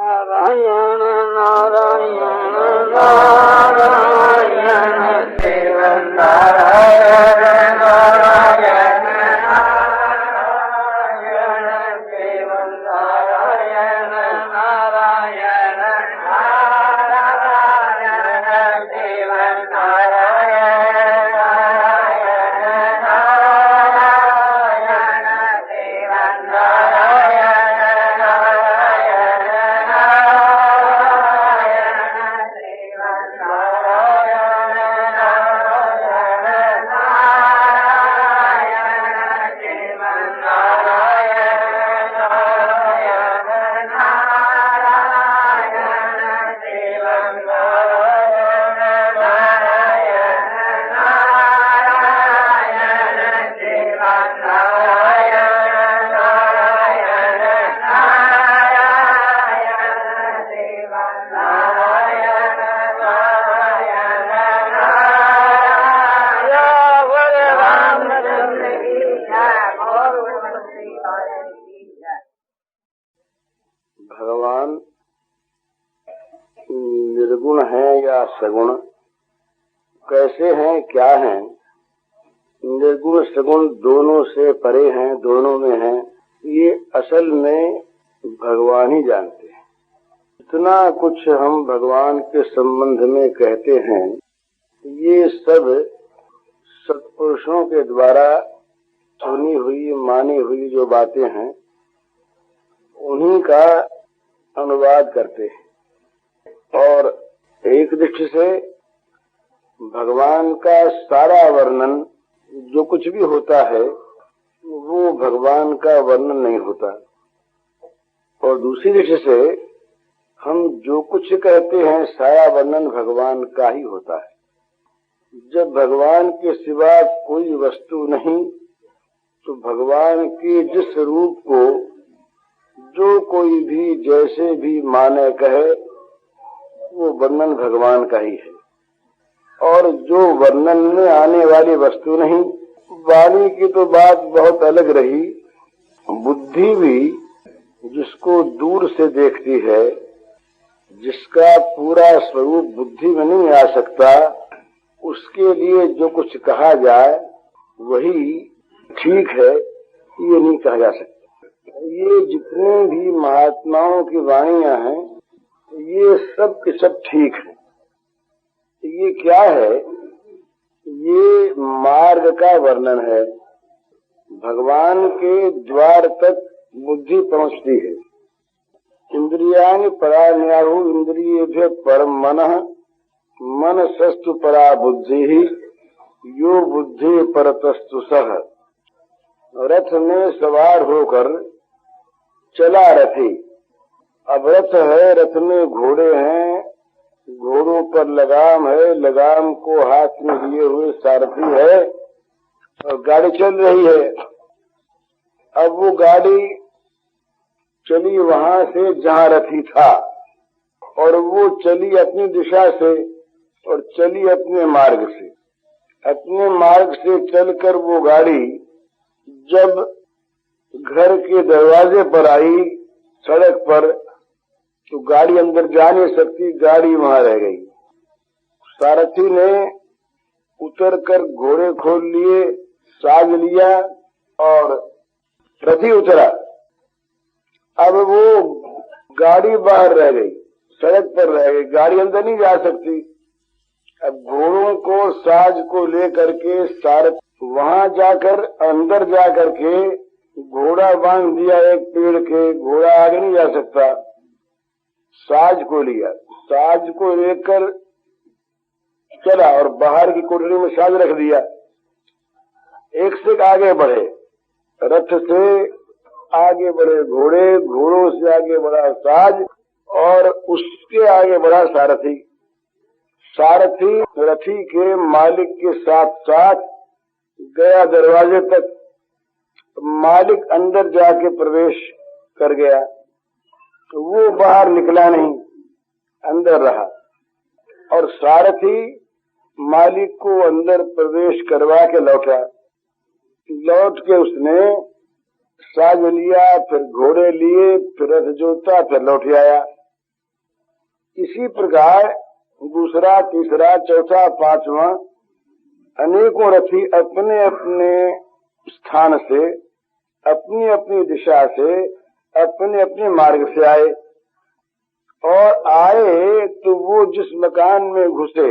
नारायण नारायण नारायण शिव नारायण नारायण नारायण शिव नारायण नारायण नारायण शिव नारायण नारायण नारायण शिव भगवान निर्गुण है या सगुण, कैसे हैं, क्या हैं? निर्गुण सगुण दोनों से परे हैं, दोनों में हैं। ये असल में भगवान ही जानते हैं। इतना कुछ हम भगवान के संबंध में कहते हैं, ये सब सत्पुरुषों के द्वारा सुनी हुई मानी हुई जो बातें हैं उन्हीं का अनुवाद करते हैं। और एक दृष्टि से भगवान का सारा वर्णन जो कुछ भी होता है वो भगवान का वर्णन नहीं होता, और दूसरी दृष्टि से हम जो कुछ कहते हैं सारा वर्णन भगवान का ही होता है। जब भगवान के सिवा कोई वस्तु नहीं, तो भगवान के जिस रूप को जो कोई भी जैसे भी माने कहे वो वर्णन भगवान का ही है। और जो वर्णन में आने वाली वस्तु नहीं, वाणी की तो बात बहुत अलग रही, बुद्धि भी जिसको दूर से देखती है, जिसका पूरा स्वरूप बुद्धि में नहीं आ सकता, उसके लिए जो कुछ कहा जाए वही ठीक है, ये नहीं कहा जा सकता। ये जितने भी महात्माओं की वाणियां हैं ये सब के सब ठीक है। ये क्या है? ये मार्ग का वर्णन है। भगवान के द्वार तक बुद्धि पहुंचती है। इंद्रियाणि परान्याहु इंद्रियेभ्यः परम मनः मनसस्तु परा बुद्धि यो बुद्धि परतस्तु सह। रथ में सवार होकर चला रथी। अब रथ है, रथ में घोड़े हैं, घोड़ों पर लगाम है, लगाम को हाथ में लिए हुए सारथी है और गाड़ी चल रही है। अब वो गाड़ी चली वहां से जहां रथी था, और वो चली अपनी दिशा से और चली अपने मार्ग से। अपने मार्ग से चलकर वो गाड़ी जब घर के दरवाजे पर आई सड़क पर, तो गाड़ी अंदर जा नहीं सकती, गाड़ी वहां रह गई। सारथी ने उतरकर घोड़े खोल लिए, साज लिया और रथी उतरा। अब वो गाड़ी बाहर रह गई, सड़क पर रह गई, गाड़ी अंदर नहीं जा सकती। अब घोड़ों को साज को लेकर के सारथी वहां जाकर अंदर जाकर के घोड़ा बांध दिया एक पेड़ के, घोड़ा आगे नहीं जा सकता। साज को लिया, साज को लेकर चला और बाहर की कोठरी में साज रख दिया। एक से आगे बढ़े, रथ से आगे बढ़े घोड़े, घोड़ों से आगे बढ़ा साज और उसके आगे बढ़ा सारथी। सारथी रथी के मालिक के साथ साथ गया दरवाजे तक। मालिक अंदर जाके प्रवेश कर गया, तो वो बाहर निकला नहीं, अंदर रहा। और सारथी मालिक को अंदर प्रवेश करवा के लौटा। लौट के उसने साज लिया, फिर घोड़े लिए, फिर रथ जोता, फिर लौट आया। इसी प्रकार दूसरा, तीसरा, चौथा, पांचवा अनेकों रथी अपने अपने स्थान से, अपनी अपनी दिशा से, अपने अपने मार्ग से आए और आए तो वो जिस मकान में घुसे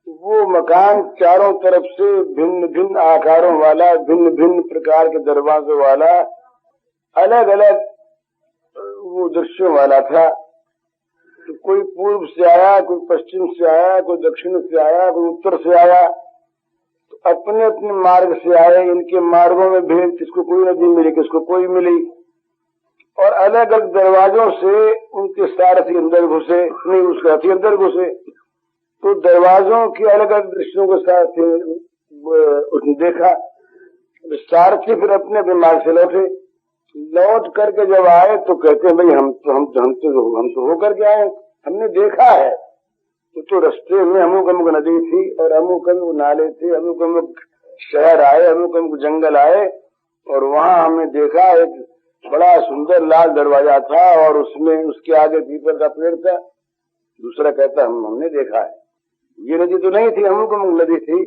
वो मकान चारों तरफ से भिन्न भिन्न आकारों वाला, भिन्न भिन्न प्रकार के दरवाजों वाला, अलग अलग वो दृश्यों वाला था। तो कोई पूर्व से आया, कोई पश्चिम से आया, कोई दक्षिण से आया, कोई उत्तर से आया, तो अपने अपने मार्ग से आए। इनके मार्गों में भेद, किसको कोई नदी मिली, किसको कोई मिली, और अलग अलग दरवाजों से उनके सारथी अंदर घुसे, नहीं उसके सारथी अंदर घुसे। तो दरवाजों के अलग अलग दृश्यों के साथ उसने देखा। सारथी फिर अपने अपने मार्ग से लौटे। लौट करके जब आए तो कहते हैं भाई हम तो होकर के आए, हमने देखा है। तो रास्ते में अमुक अमुक नदी थी और अमुक अमुक नाले थे, अमुक अमुक शहर आए, अमुक अमुक जंगल आए, और वहाँ हमने देखा एक बड़ा सुंदर लाल दरवाजा था और उसमें उसके आगे पीपल का पेड़ था। दूसरा कहता हमने देखा है, ये नदी तो नहीं थी, अमुक अमुक नदी थी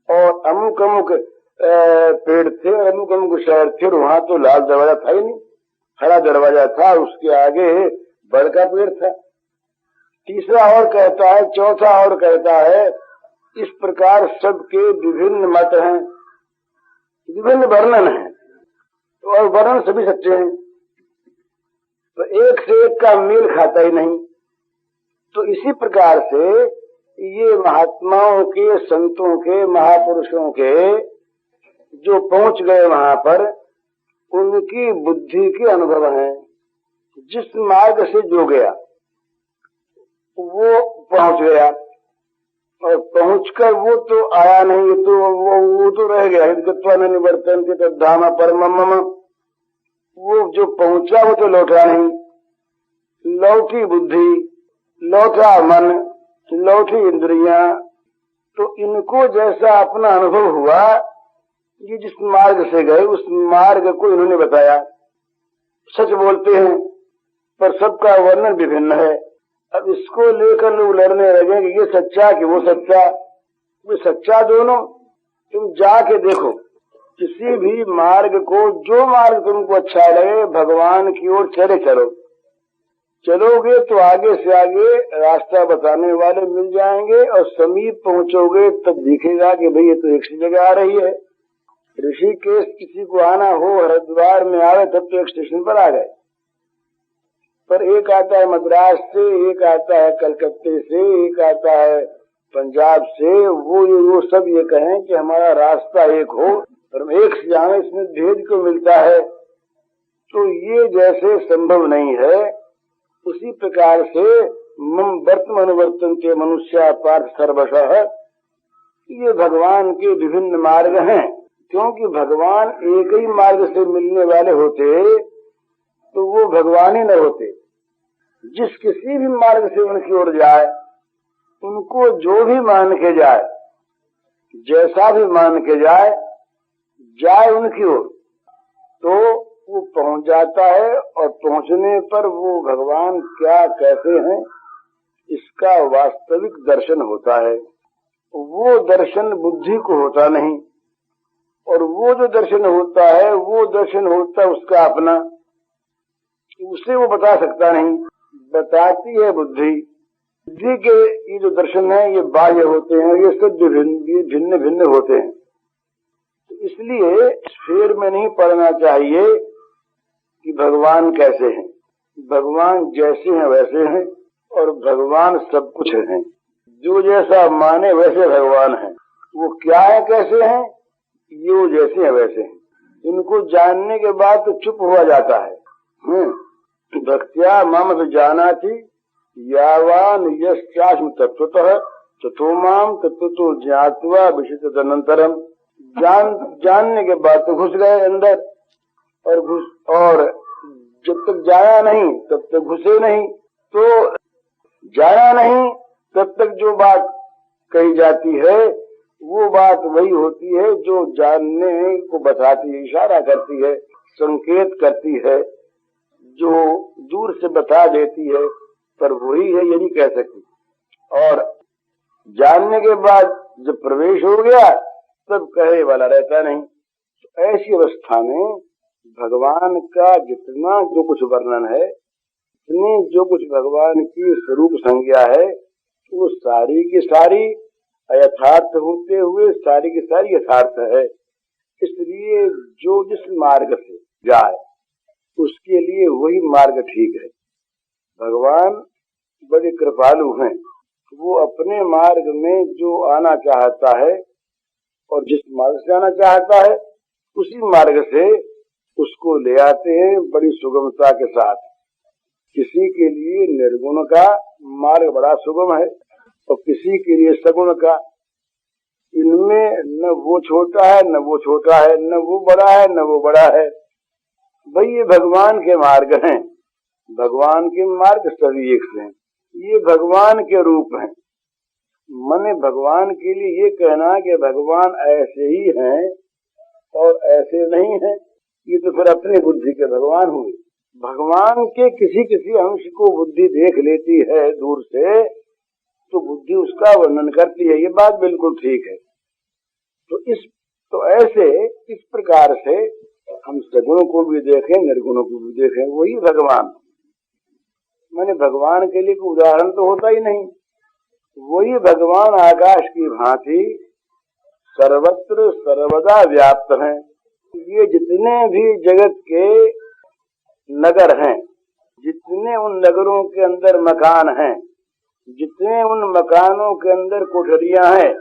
और अमुक अमुक पेड़ थे और अमुक अमुक शहर थे, और वहाँ तो लाल दरवाजा था ही नहीं, हरा दरवाजा था, उसके आगे बड़ का पेड़ था। तीसरा और कहता है, चौथा और कहता है। इस प्रकार सबके विभिन्न मत हैं, विभिन्न वर्णन हैं और वर्णन सभी सच्चे हैं, तो एक से एक का मेल खाता ही नहीं। तो इसी प्रकार से ये महात्माओं के, संतों के, महापुरुषों के जो पहुंच गए वहां पर, उनकी बुद्धि के अनुभव हैं। जिस मार्ग से जो गया वो पहुंच गया, और पहुंचकर वो तो आया नहीं, ये तो वो तो रह गया। हितगत्वा न निवर्तन्ते तद्धाम परमम मम, वो जो पहुंचा वो तो लौटा नहीं। लौटी बुद्धि, लौटा मन, लौटी इंद्रियां। तो इनको जैसा अपना अनुभव हुआ, ये जिस मार्ग से गए उस मार्ग को इन्होंने बताया। सच बोलते हैं पर सबका वर्णन विभिन्न है। अब इसको लेकर लोग लड़ने लगे कि ये सच्चा कि वो सच्चा। वो सच्चा दोनों, तुम जाके देखो किसी भी मार्ग को, जो मार्ग तुमको अच्छा लगे भगवान की ओर चलोगे तो आगे से आगे रास्ता बताने वाले मिल जाएंगे, और समीप पहुंचोगे तब दिखेगा कि भाई ये तो एक सी जगह आ रही है। ऋषिकेश किसी को आना हो, हरिद्वार में आवे तब तो एक स्टेशन पर आ गए, पर एक आता है मद्रास से, एक आता है कलकत्ते से, एक आता है पंजाब से। वो सब ये कहें कि हमारा रास्ता एक हो और हम एक से जाए, इसमें भेद क्यों मिलता है? तो ये जैसे संभव नहीं है, उसी प्रकार से वर्तमान वर्तन्ते मनुष्य पार्थ सर्वशः, ये भगवान के विभिन्न मार्ग हैं। क्योंकि भगवान एक ही मार्ग से मिलने वाले होते तो वो भगवान ही न होते। जिस किसी भी मार्ग से उनकी ओर जाए, उनको जो भी मान के जाए, जैसा भी मान के जाए उनकी ओर, तो वो पहुंच जाता है। और पहुंचने पर वो भगवान क्या कहते हैं इसका वास्तविक दर्शन होता है। वो दर्शन बुद्धि को होता नहीं, और वो जो दर्शन होता है वो दर्शन होता है उसका अपना, उसे वो बता सकता नहीं, बताती है बुद्धि। बुद्धि के ये जो दर्शन है ये बाह्य होते हैं, ये सब भिन्न भिन्न होते हैं। तो इसलिए फेर में नहीं पड़ना चाहिए कि भगवान कैसे हैं। भगवान जैसे हैं वैसे हैं, और भगवान सब कुछ हैं। जो जैसा माने वैसे भगवान हैं। वो क्या है, कैसे हैं, ये वो जैसे हैं वैसे हैं। इनको जानने के बाद तो चुप हुआ जाता है। भक्त्या मम विजानाति यावान यश्चास्मि तत्वतः ततो माम तत्वतो ज्ञात्वा विशिष्ट अनंतरम। जानने के बाद तो घुस गए अंदर, और जब तक जाया नहीं तब तक घुसे नहीं। तो जाया नहीं तब तक जो बात कही जाती है वो बात वही होती है जो जानने को बताती है, इशारा करती है, संकेत करती है, जो दूर से बता देती है, पर वही है ये नहीं कह सकती। और जानने के बाद जब प्रवेश हो गया तब कहे वाला रहता नहीं। तो ऐसी अवस्था में भगवान का जितना जो कुछ वर्णन है, इतनी जो कुछ भगवान की स्वरूप संज्ञा है, वो सारी की सारी यथार्थ होते हुए सारी की सारी यथार्थ है। इसलिए जो जिस मार्ग से जाए उसके लिए वही मार्ग ठीक है। भगवान बड़े कृपालु हैं, वो अपने मार्ग में जो आना चाहता है और जिस मार्ग से आना चाहता है उसी मार्ग से उसको ले आते हैं बड़ी सुगमता के साथ। किसी के लिए निर्गुण का मार्ग बड़ा सुगम है और किसी के लिए सगुण का। इनमें न वो छोटा है न वो छोटा है, न वो बड़ा है न वो बड़ा है। भाई ये भगवान के मार्ग हैं, भगवान के मार्ग सभी एक से हैं, ये भगवान के रूप हैं। मने भगवान के लिए ये कहना कि भगवान ऐसे ही हैं और ऐसे नहीं हैं, ये तो फिर अपनी बुद्धि के भगवान हुए। भगवान के किसी किसी अंश को बुद्धि देख लेती है दूर से तो बुद्धि उसका वर्णन करती है, ये बात बिल्कुल ठीक है। तो ऐसे इस प्रकार से हम सगुणों को भी देखें निर्गुणों को भी देखें, वही भगवान। मैंने भगवान के लिए कोई उदाहरण तो होता ही नहीं। वही भगवान आकाश की भांति सर्वत्र सर्वदा व्याप्त हैं। ये जितने भी जगत के नगर हैं, जितने उन नगरों के अंदर मकान हैं, जितने उन मकानों के अंदर कोठरियां हैं,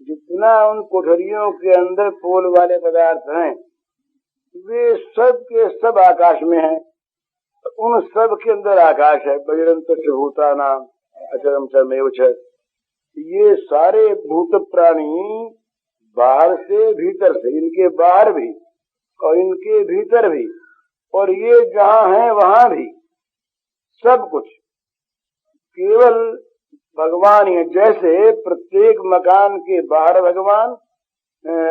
जितना उन कोठरियों के अंदर पोल वाले पदार्थ हैं, वे सब के सब आकाश में हैं। उन सब के अंदर आकाश है। बहिरंत भूता नाम अचरम चरमेव छ। ये सारे भूत प्राणी बाहर से भीतर से, इनके बाहर भी और इनके भीतर भी, और ये जहाँ है वहां भी, सब कुछ केवल भगवान ही है। जैसे प्रत्येक मकान के बाहर भगवान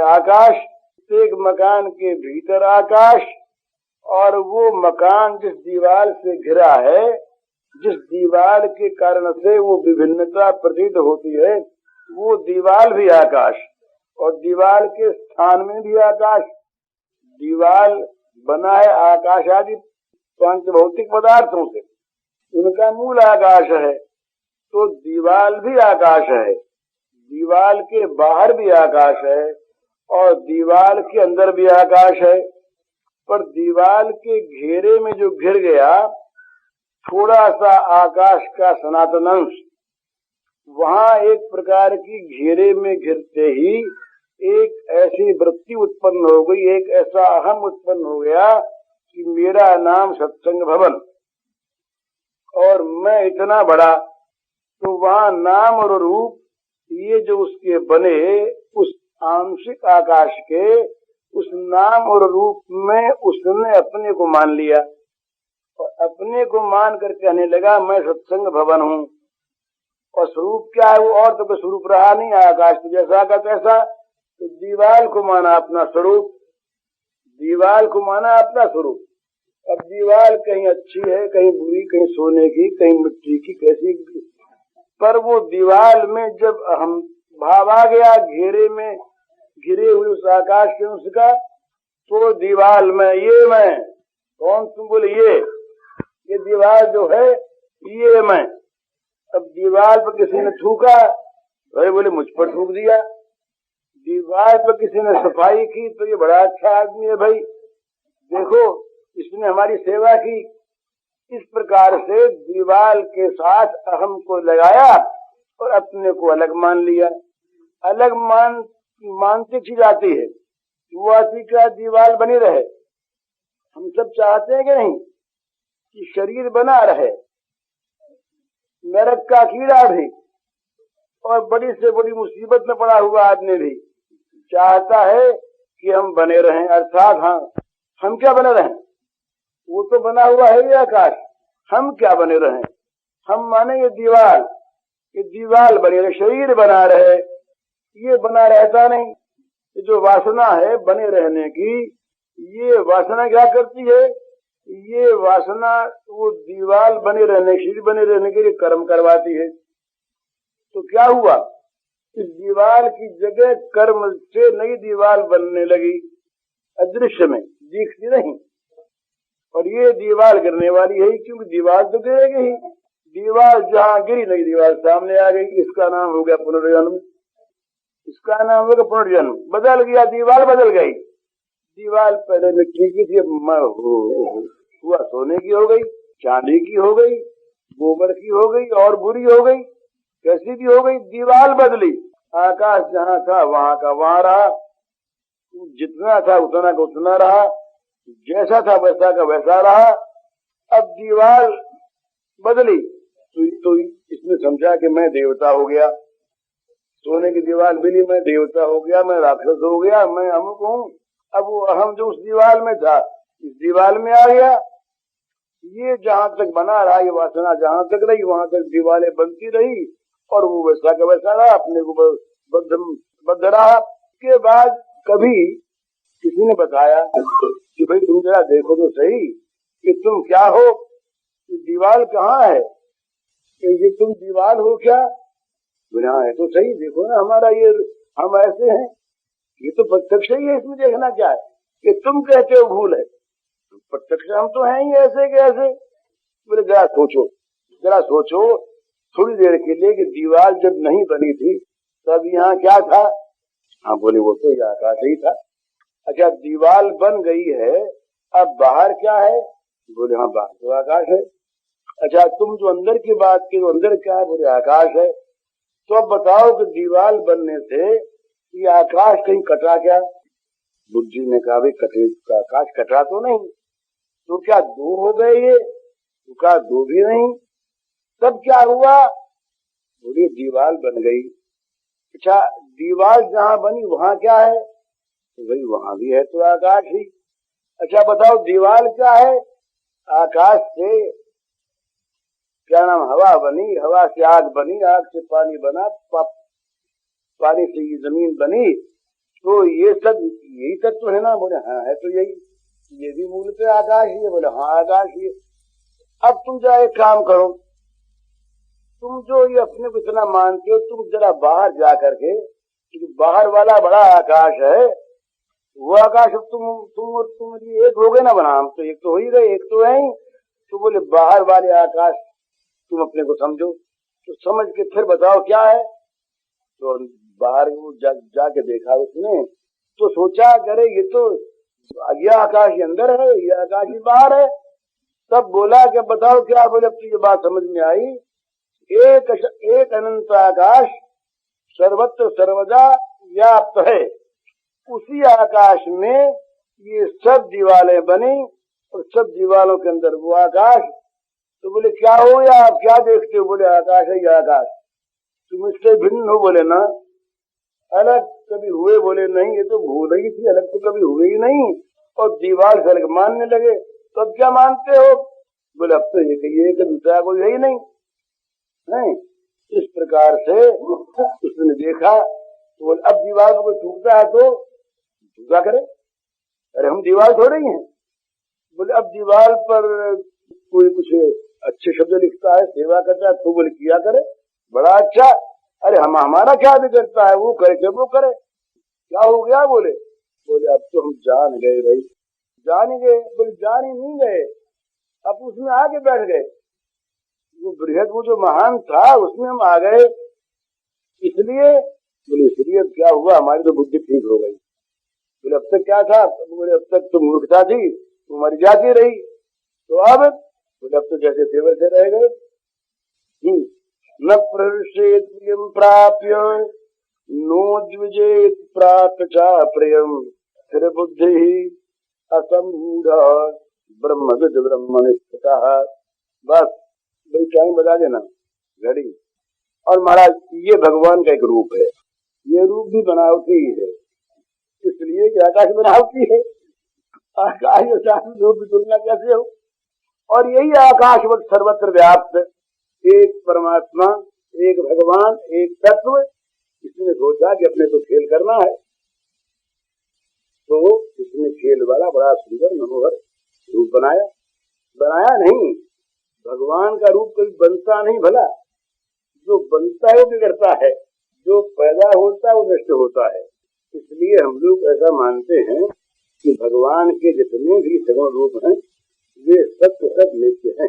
आकाश, प्रत्येक मकान के भीतर आकाश, और वो मकान जिस दीवार से घिरा है, जिस दीवार के कारण से वो विभिन्नता प्रतीत होती है, वो दीवार भी आकाश, और दीवार के स्थान में भी आकाश। दीवार बना है आकाश आदि पंच भौतिक पदार्थों से, उनका मूल आकाश है। तो दीवार भी आकाश है, दीवार के बाहर भी आकाश है और दीवार के अंदर भी आकाश है। पर दीवार के घेरे में जो घिर गया थोड़ा सा आकाश का सनातन अंश, वहां एक प्रकार की घेरे में घिरते ही एक ऐसी वृत्ति उत्पन्न हो गई, एक ऐसा अहम उत्पन्न हो गया कि मेरा नाम सत्संग भवन और मैं इतना बड़ा। तो वहां नाम और रूप ये जो उसके बने, उस आंशिक आकाश के उस नाम और रूप में उसने अपने को मान लिया और अपने को मान कर कहने लगा मैं सत्संग भवन हूँ। और स्वरूप क्या है वो, और तो कोई स्वरूप रहा नहीं, आकाश तो जैसा का तैसा। तो दीवार को माना अपना स्वरूप, दीवार को माना अपना स्वरूप। अब दीवार कहीं अच्छी है, कहीं बुरी, कहीं सोने की, कहीं मिट्टी की, कैसी, पर वो दीवार में जब हम भाव आ गया घेरे में घिरे हुए उस आकाश के उसका, तो दीवार में ये मैं कौन, तुम बोले ये दीवार जो है ये मैं। अब दीवार पर किसी ने थूका, भाई बोले मुझ पर थूक दिया। दीवार पर किसी ने सफाई की तो ये बड़ा अच्छा आदमी है, भाई देखो इसने हमारी सेवा की। इस प्रकार से दीवार के साथ अहम को लगाया और अपने को अलग मान लिया। अलग मानसिक चीज आती है, वो आती का दीवार बनी रहे। हम सब चाहते हैं कि नहीं कि शरीर बना रहे, नरक का कीड़ा भी और बड़ी से बड़ी मुसीबत में पड़ा हुआ आदमी भी चाहता है कि हम बने रहें। अर्थात हाँ, हम क्या बने रहें, वो तो बना हुआ है ये आकाश, हम क्या बने रहें। हम माने ये दीवार बने रहे, शरीर बना रहे, ये बना रहता नहीं। ये जो वासना है बने रहने की, ये वासना क्या करती है, ये वासना वो दीवार बने रहने शील बने रहने के लिए कर्म करवाती है। तो क्या हुआ, इस दीवार की जगह कर्म से नई दीवार बनने लगी, अदृश्य में दिखती नहीं। और ये दीवार गिरने वाली है, क्योंकि दीवार तो गिरेगी ही। दीवार जहां गिरी नई दीवार सामने आ गई, इसका नाम हो गया पुनर्जन्म। इसका नाम हो गया पुनर्जन्म। बदल गया, दीवार बदल गई। दीवार पहले मिट्टी की थी, हुआ सोने की हो गई, चांदी की हो गई, गोबर की हो गई और बुरी हो गई। कैसी भी हो गई, दीवार बदली। आकाश जहां था वहां का वहां रहा, जितना था उतना का उतना रहा, जैसा था वैसा का वैसा रहा। अब दीवार बदली तो इसने समझा कि मैं देवता हो गया। सोने की दीवार मिली, मैं देवता हो गया, मैं राक्षस हो गया, मैं अमुक हूँ। अब वो अहम जो उस दीवार में था इस दीवार में आ गया। ये जहां तक बना रहा, ये वासना जहां तक रही वहां तक दीवारें बनती रही और वो वैसा का वैसा रहा, अपने को बद्ध रहा। के बाद कभी किसी ने बताया कि भाई तुम जरा देखो तो सही कि तुम क्या हो, दीवार कहाँ है, ये तुम दीवार हो क्या? बोले हाँ है तो सही, देखो ना हमारा ये, हम ऐसे हैं, ये तो प्रत्यक्ष ही है, इसमें देखना क्या है कि तुम कहते हो भूल है, प्रत्यक्ष हम तो हैं ही ऐसे के ऐसे। बोले जरा सोचो थोड़ी देर के लिए कि दीवार जब नहीं बनी थी तब यहाँ क्या था? हाँ बोले वो तो ये आकाश ही था। अच्छा दीवार बन गई है, अब बाहर क्या है? बोले हाँ बाहर तो आकाश है। अच्छा तुम जो अंदर की बात की, तो अंदर क्या है? बोले आकाश है। तो अब बताओ कि दीवार बनने से ये आकाश कहीं कटा क्या? बुद्धि ने कहा भाई आकाश कटा तो नहीं, तो क्या दो हो गए ये? तो कहा दो भी नहीं। तब क्या हुआ? बोले दीवार बन गई। अच्छा दीवार जहां बनी वहां क्या है? तो भाई वहां भी है तो आकाश ही। अच्छा बताओ दीवार क्या है? आकाश से क्या नाम हवा बनी, हवा से आग बनी, आग से पानी बना, पानी से ये जमीन बनी, तो ये सब यही तत्व है ना? बोले हाँ है तो यही, ये भी मूल पे आकाश ही है। बोले हाँ आकाश ही है। अब तुम जरा एक काम करो, तुम जो ये अपने को इतना मानते हो, तुम जरा बाहर जा करके, बाहर वाला बड़ा आकाश है, वो आकाश अब तुम एक हो गए ना बना, हम तो एक तो हो ही गए, एक तो है ही। तो बोले बाहर वाले आकाश तुम अपने को समझो, तो समझ के फिर बताओ क्या है? तो बाहर जाके देखा उसने, तो सोचा करे ये तो ये आकाश ही अंदर है, ये आकाश ही बाहर है। तब बोला कि बताओ क्या? बोले अब तो ये बात समझ में आई, एक अनंत आकाश सर्वत्र सर्वदा व्याप्त है, उसी आकाश में ये सब दीवारें बनी और सब दीवारों के अंदर वो आकाश। तो बोले क्या हो या आप क्या देखते हो? बोले आकाश है, ये आकाश। तुम इससे भिन्न हो? बोले ना, अलग कभी हुए? बोले नहीं, ये तो भूल रही थी, अलग तो कभी हुए ही नहीं, और दीवार से अलग मानने लगे। तो अब क्या मानते हो? बोले अब तो ये दूसरा कोई है ही नहीं। इस प्रकार से उसने देखा, तो बोले अब दीवार को टूटता है तो टूटा करे, अरे हम दीवार थोड़े ही हैं। बोले अब दीवार पर कोई कुछ अच्छे शब्द लिखता है, सेवा करता है, तो बोले किया करे, बड़ा अच्छा। अरे हमारा क्या बिगड़ता है, वो करे वो करे, क्या हो गया? बोले अब तो हम जान गए भाई, जान ही गए। बोले जान ही नहीं गए, अब उसमें आगे बैठ गए, वो बृहद वो जो महान था उसमें हम आ गए। इसलिए क्या हुआ, हमारी तो बुद्धि ठीक हो गई। बोले अब तक क्या था? बोले अब तक तो मूर्खता थी, तो मर जाती रही, तो अब बोले अब तो जैसे थे वैसे रह गए। न प्रहृष्येत प्रियं प्राप्य नोद्विजेत प्राप्त चा प्रियम स्थिर बुद्धि असमूढ़ ब्रह्मविद ब्रह्मनिष्ठः। बस भाई टाइम बता देना घड़ी। और महाराज ये भगवान का एक रूप है, ये रूप भी बनावटी है, इसलिए कि आकाश बनावटी है, आकाश रूप की तुलना कैसे हो? और यही आकाश वक्त सर्वत्र व्याप्त, एक परमात्मा, एक भगवान, एक तत्व। इसने सोचा कि अपने तो खेल करना है, तो इसने खेल वाला बड़ा सुंदर मनोहर रूप बनाया। बनाया नहीं। भगवान का रूप कभी बनता नहीं भला, जो बनता है वो बिगड़ता है, जो पैदा होता है वो नष्ट होता है। इसलिए हम लोग ऐसा मानते हैं कि भगवान के जितने भी सगुण रूप हैं वे सब नित्य हैं।